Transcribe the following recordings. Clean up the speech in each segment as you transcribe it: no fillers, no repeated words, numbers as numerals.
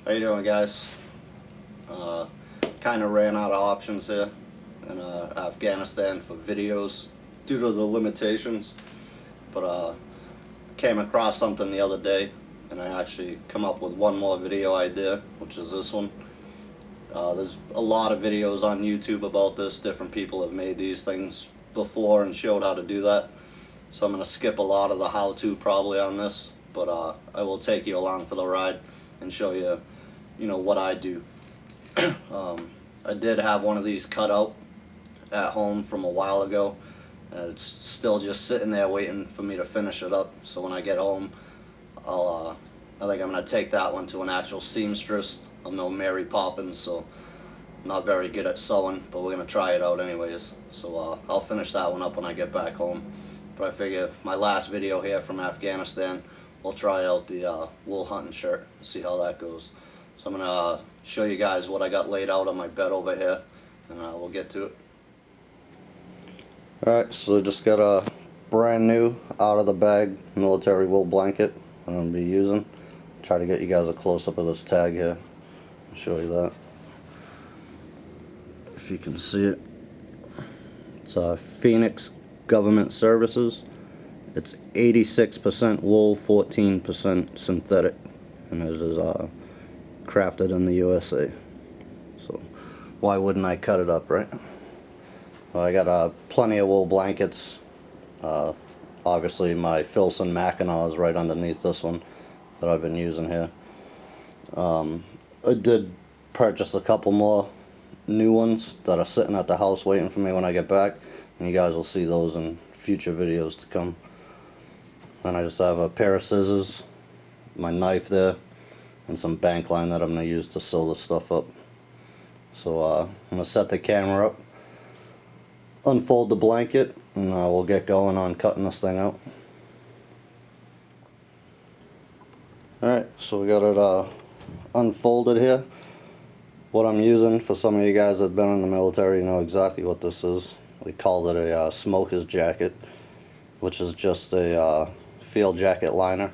How you doing, guys? Kind of ran out of options here in Afghanistan for videos due to the limitations, but came across something the other day, and I actually come up with one more video idea, which is this one. There's a lot of videos on YouTube about this. Different people have made these things before and showed how to do that. So I'm going to skip a lot of the how-to probably on this, but I will take you along for the ride and show you, what I do. I did have one of these cut out at home from a while ago, and it's still just sitting there waiting for me to finish it up. So when I get home, I think I'm going to take that one to an actual seamstress. I'm no Mary Poppins, so I'm not very good at sewing, but we're going to try it out anyways. So I'll finish that one up when I get back home. But I figure my last video here from Afghanistan, we'll try out the wool hunting shirt, see how that goes. So I'm going to show you guys what I got laid out on my bed over here, and we'll get to it. Alright, so just got a brand new, out of the bag, military wool blanket I'm going to be using. Try to get you guys a close-up of this tag here. I'll show you that. If you can see it. It's Phoenix Government Services. It's 86% wool, 14% synthetic, and it is crafted in the USA. So why wouldn't I cut it up, right? Well, I got plenty of wool blankets. Obviously my Filson Mackinac is right underneath this one that I've been using here. I did purchase a couple more new ones that are sitting at the house waiting for me when I get back, and you guys will see those in future videos to come. And I just have a pair of scissors, my knife there, and some bank line that I'm going to use to sew this stuff up. So I'm going to set the camera up, unfold the blanket, and we'll get going on cutting this thing out. Alright, so we got it unfolded here. What I'm using, for some of you guys that have been in the military, you know exactly what this is. We call it a smoker's jacket, which is just a field jacket liner.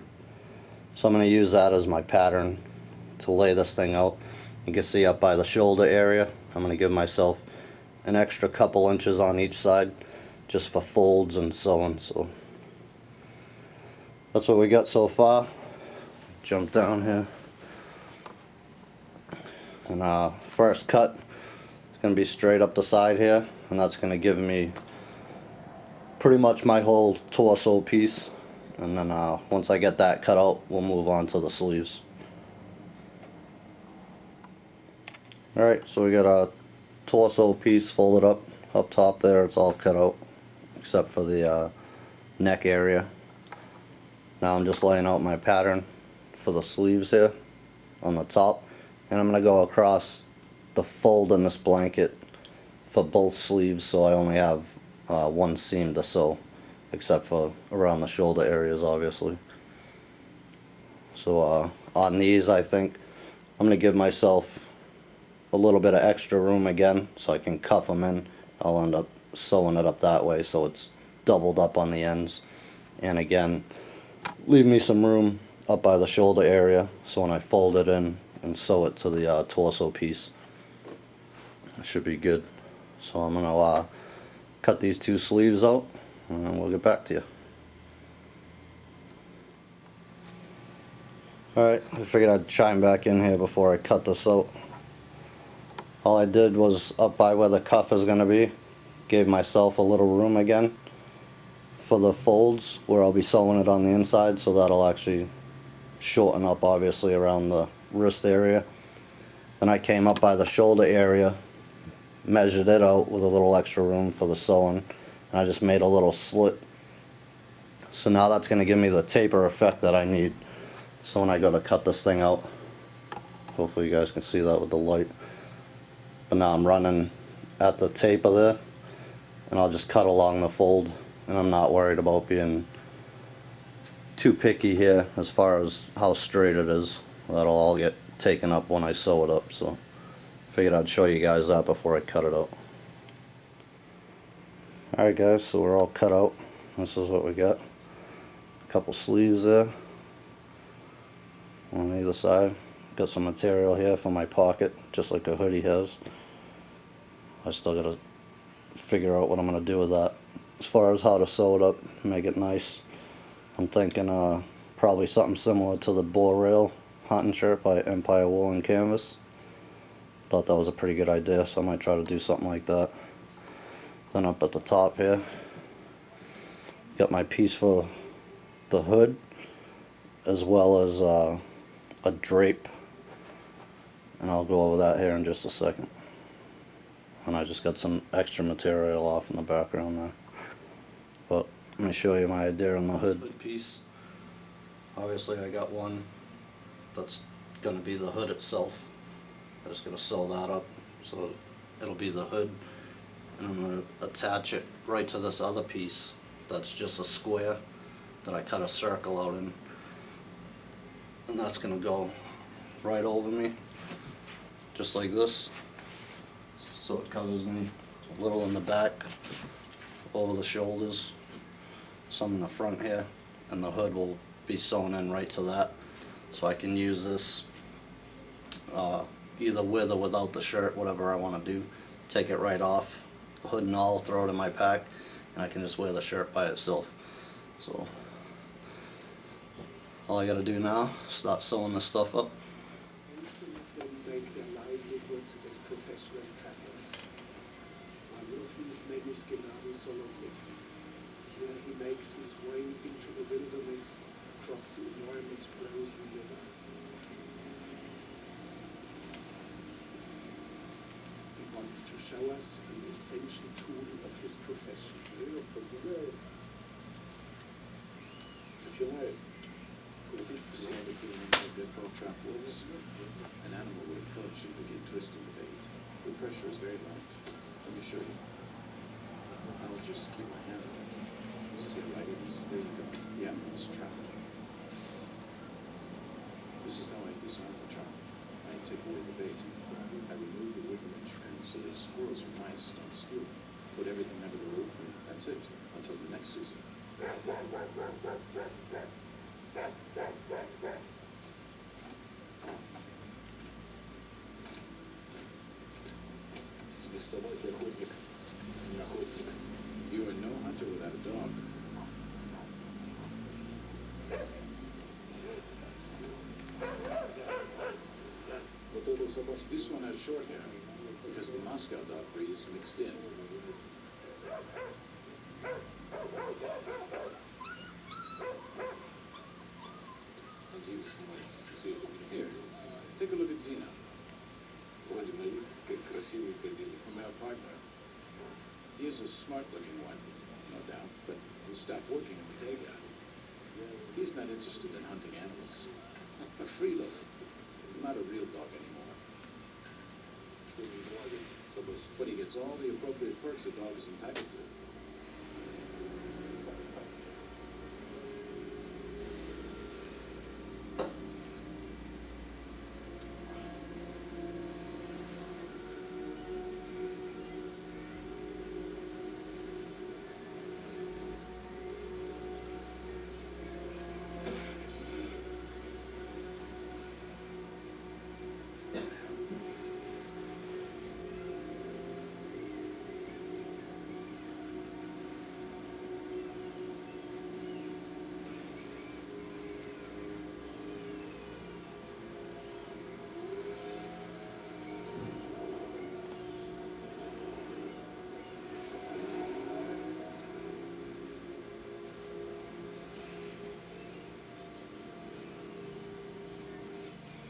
So I'm going to use that as my pattern to lay this thing out. You can see up by the shoulder area, I'm going to give myself an extra couple inches on each side just for folds and sewing. So that's what we got so far. Jump down here, and first cut is going to be straight up the side here, and that's going to give me pretty much my whole torso piece. And then once I get that cut out, we'll move on to the sleeves. Alright, so we got a torso piece folded up top there. It's all cut out except for the neck area. Now I'm just laying out my pattern for the sleeves here on the top, and I'm going to go across the fold in this blanket for both sleeves, so I only have one seam to sew, except for around the shoulder areas, obviously. So on these, I think I'm going to give myself a little bit of extra room again so I can cuff them in. I'll end up sewing it up that way so it's doubled up on the ends, and again leave me some room up by the shoulder area so when I fold it in and sew it to the torso piece, it should be good. So I'm going to cut these two sleeves out, and then we'll get back to you. Alright, I figured I'd chime back in here before I cut this out. All I did was up by where the cuff is going to be, gave myself a little room again for the folds where I'll be sewing it on the inside, so that'll actually shorten up obviously around the wrist area. Then I came up by the shoulder area, measured it out with a little extra room for the sewing, and I just made a little slit. So now that's going to give me the taper effect that I need. So when I go to cut this thing out, hopefully you guys can see that with the light, but now I'm running at the taper there, and I'll just cut along the fold, and I'm not worried about being too picky here as far as how straight it is. That'll all get taken up when I sew it up, so figured I'd show you guys that before I cut it out. Alright guys, so we're all cut out. This is what we got. A couple sleeves there on either side. got some material here for my pocket, just like a hoodie has. I still gotta figure out what I'm gonna do with that. As far as how to sew it up, make it nice, I'm thinking probably something similar to the Boar Rail hunting shirt by Empire Wool and Canvas. Thought that was a pretty good idea, so I might try to do something like that. Then up at the top here, got my piece for the hood, as well as a drape, and I'll go over that here in just a second. And I just got some extra material off in the background there. But let me show you my idea on the hood piece. Obviously I got one that's going to be the hood itself. I'm just going to sew that up so it'll be the hood, and I'm going to attach it right to this other piece that's just a square that I cut a circle out in, and that's going to go right over me just like this, so it covers me a little in the back, over the shoulders, some in the front here, and the hood will be sewn in right to that, so I can use this either with or without the shirt, whatever I want to do. Take it right off, hood and all, throw it in my pack, and I can just wear the shirt by itself. So all I got to do now is start sewing this stuff up. Make their livelihood as professional trappers. One of these men is Gennady Solovyev. Here he makes his way into the wilderness across the enormous frozen river. He wants to show us an essential tool of his profession. Trap works. An animal with club should begin twisting the bait. The pressure is very light. Let me show you. I'll just keep my hand on it. You see it right? There you go. The animal is trapped. This is how I disarm the trap. I take away the bait. I remove the wooden winch fence so that squirrels or mice don't steal it. Put everything under the roof, and that's it until the next season. You are no hunter without a dog. This one has short hair because the Moscow dog breed is mixed in. Here, take a look at Zina. My partner. He is a smart-looking one, no doubt, but he'll stop working in the day guy. He's not interested in hunting animals. A freeloader, not a real dog anymore. But he gets all the appropriate perks a dog is entitled to.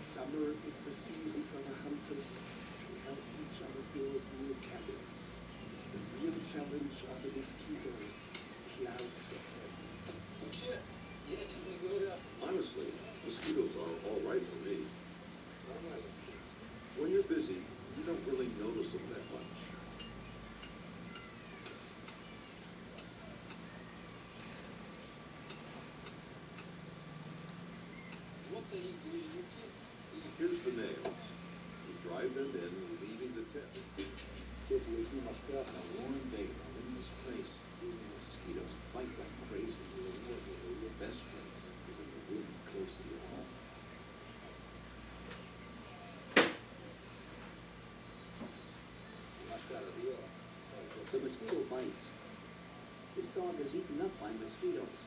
Summer is the season for the hunters to help each other build new cabins. The real challenge are the mosquitoes, clouds of them. Honestly, mosquitoes are all right for me. When you're busy, you don't really notice them that much. Here's the nails. You drive them in, leaving the tip. On a warm day in this place, mosquitoes bite like crazy. The best place is in the room close to your home. the mosquito bites. This dog is eaten up by mosquitoes.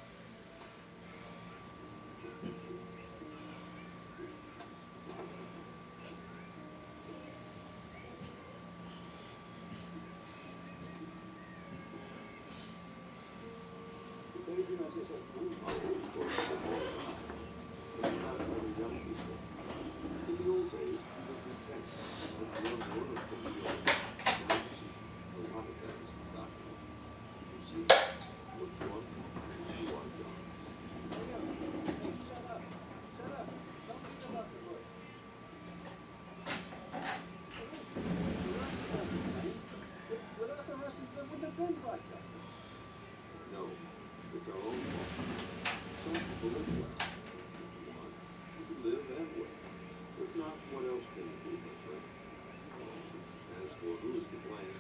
No, it's our own fault. Some people live like that. If you want, you can live that way. If not, what else can you do but drink? As for who is to blame,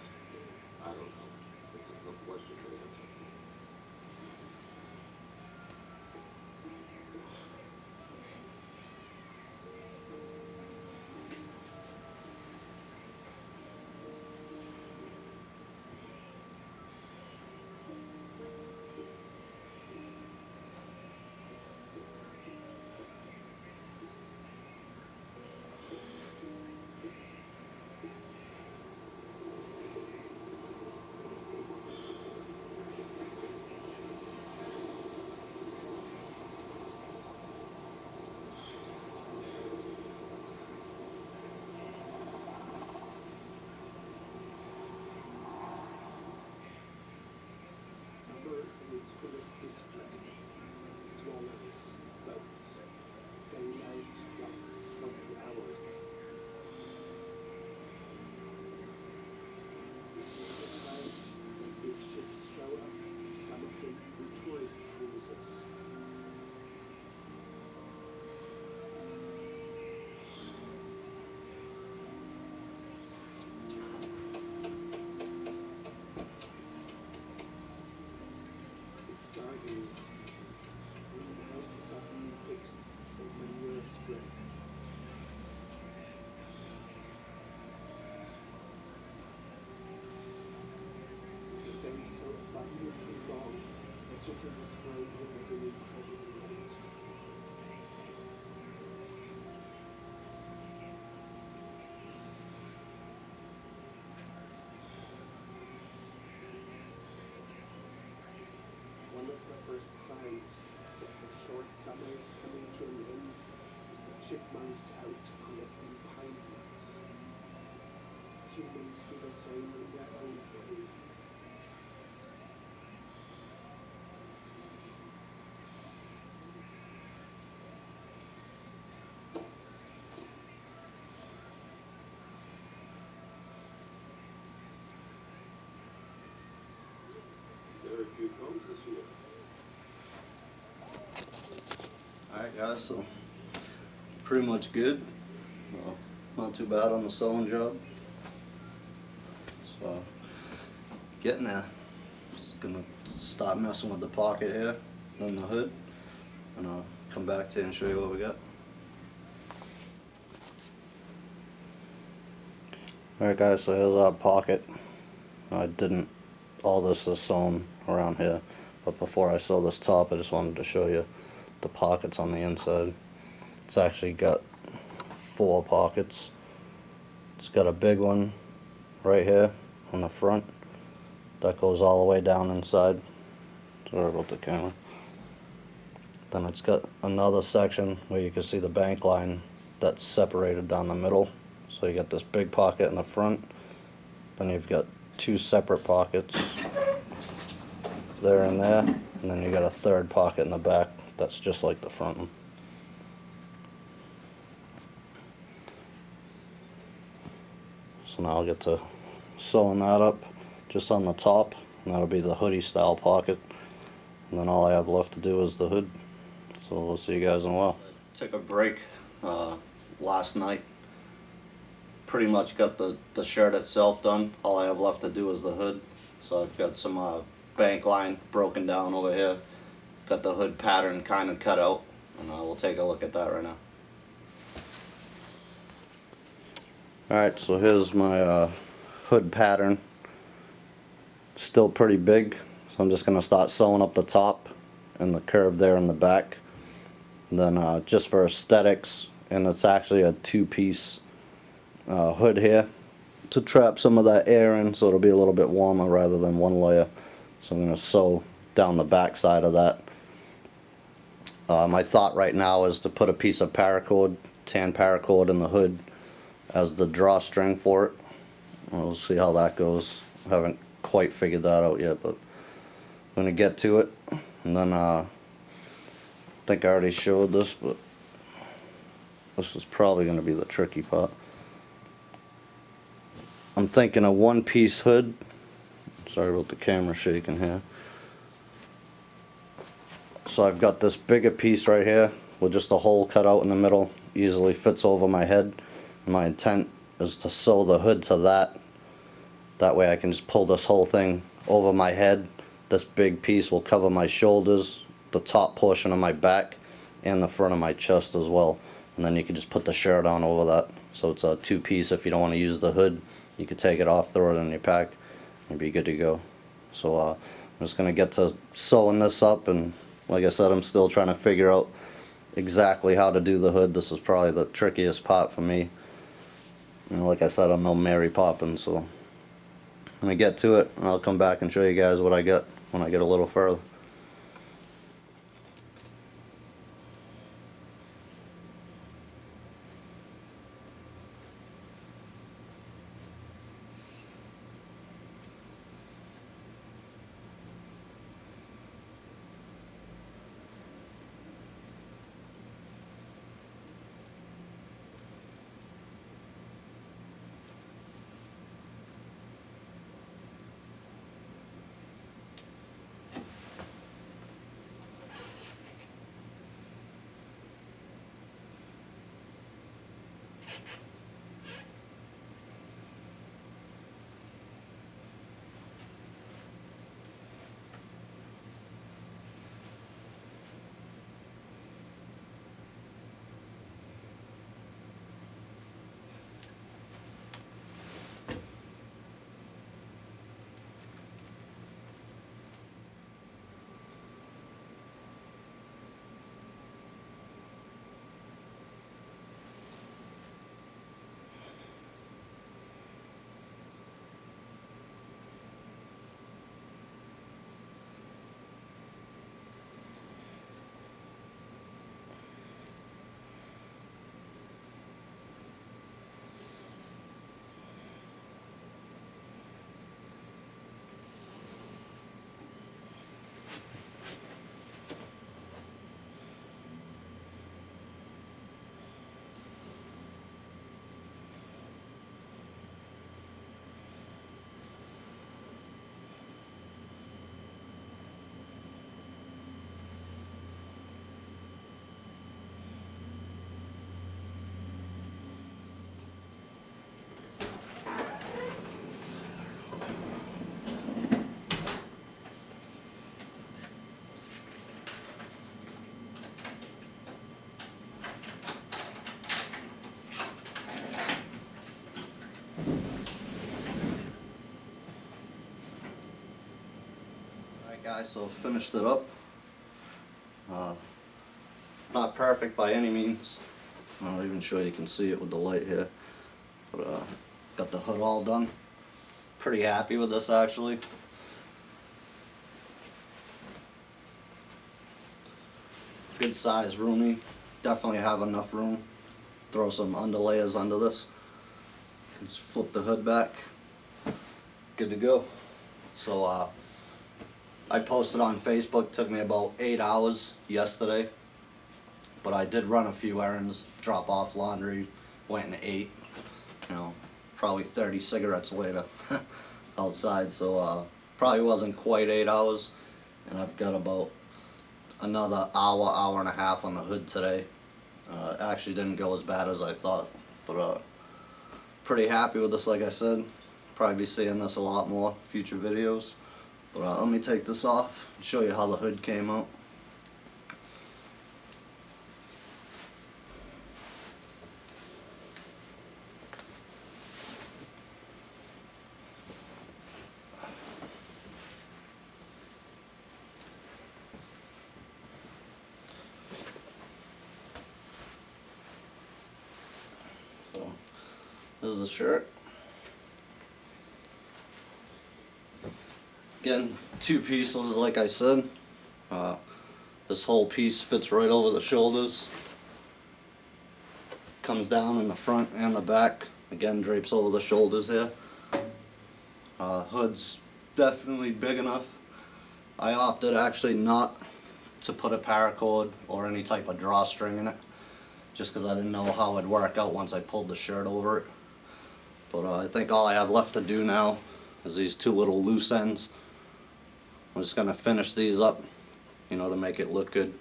I don't know. It's a tough question to answer. Summer in its fullest display. Swallows, boats. Daylight lasts 20 hours. This is the time when big ships show up, some of them even tourist cruises. It's gardening season. Greenhouses are being fixed and manure spread. The day so abundantly long, vegetables grow here at an incredible rate. One of the first signs that the short summer is coming to an end is the chipmunks out collecting pine nuts. Humans do the same in their own way. Very few comes this year. Alright guys, so pretty much good. Well, not too bad on the sewing job. So getting there. Just gonna start messing with the pocket here, then the hood, and I'll come back to you and show you what we got. Alright guys, so here's our pocket. All this is sewn around here, but before I sew this top, I just wanted to show you the pockets on the inside. It's actually got 4 pockets. It's got a big one right here on the front that goes all the way down inside. Sorry about the camera. Then it's got another section where you can see the bank line that's separated down the middle. So you got this big pocket in the front, then you've got 2 separate pockets there and there, and then you got a third pocket in the back that's just like the front one. So now I'll get to sewing that up just on the top, and that'll be the hoodie style pocket, and then all I have left to do is the hood. So we'll see you guys in a while. Took a break last night. Pretty much got the shirt itself done. All I have left to do is the hood. So I've got some bank line broken down over here. Got the hood pattern kind of cut out, and we'll take a look at that right now. Alright, so here's my hood pattern. still pretty big, so I'm just going to start sewing up the top and the curve there in the back. And then just for aesthetics, and it's actually a two-piece hood here to trap some of that air in, so it'll be a little bit warmer rather than one layer. So I'm going to sew down the back side of that. My thought right now is to put a piece of paracord, tan paracord in the hood as the drawstring for it. We'll see how that goes. I haven't quite figured that out yet, but I'm going to get to it. And then I think I already showed this, but this is probably going to be the tricky part. I'm thinking a one-piece hood. Sorry about the camera shaking here. So I've got this bigger piece right here with just a hole cut out in the middle, easily fits over my head. And my intent is to sew the hood to that. That way I can just pull this whole thing over my head. This big piece will cover my shoulders, the top portion of my back, and the front of my chest as well. And then you can just put the shirt on over that. So it's a two-piece. If you don't want to use the hood, you could take it off, throw it in your pack, and be good to go. So I'm just going to get to sewing this up, and like I said, I'm still trying to figure out exactly how to do the hood. This is probably the trickiest part for me. You know, like I said, I'm no Mary Poppins, so I'm going to get to it, and I'll come back and show you guys what I get when I get a little further. Guys, so finished it up. Not perfect by any means. I'm not even sure you can see it with the light here, but got the hood all done. Pretty happy with this actually. Good size, roomy. Definitely have enough room. Throw some underlayers under this. Just flip the hood back. Good to go. So I posted on Facebook, took me about 8 hours yesterday, but I did run a few errands, drop off laundry, went and ate, you know, probably 30 cigarettes later outside, so probably wasn't quite 8 hours, and I've got about another hour, hour and a half on the hood today. Actually didn't go as bad as I thought, but pretty happy with this, like I said. Probably be seeing this a lot more, future videos. But let me take this off and show you how the hood came out. There's the shirt. Again, 2 pieces like I said. This whole piece fits right over the shoulders. Comes down in the front and the back. Again, drapes over the shoulders here. Hood's definitely big enough. I opted actually not to put a paracord or any type of drawstring in it, just because I didn't know how it'd work out once I pulled the shirt over it. But I think all I have left to do now is these 2 little loose ends. I'm just going to finish these up, you know, to make it look good.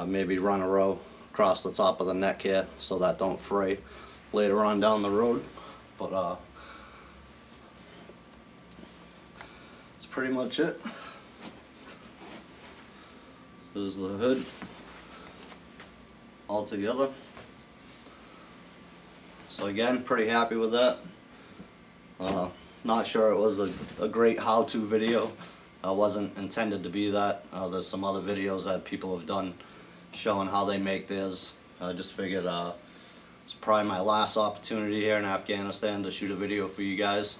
Maybe run a row across the top of the neck here so that don't fray later on down the road. But that's pretty much it. This is the hood all together. So again, pretty happy with that. Not sure it was a great how-to video. Wasn't intended to be that. There's some other videos that people have done showing how they make theirs. I just figured it's probably my last opportunity here in Afghanistan to shoot a video for you guys.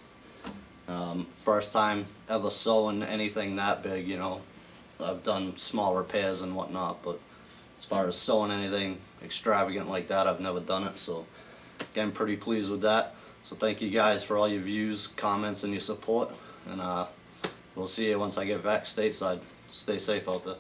First time ever sewing anything that big, you know. I've done small repairs and whatnot, but as far as sewing anything extravagant like that, I've never done it. So again, pretty pleased with that. So thank you guys for all your views, comments, and your support. And we'll see you once I get back stateside. Stay safe out there.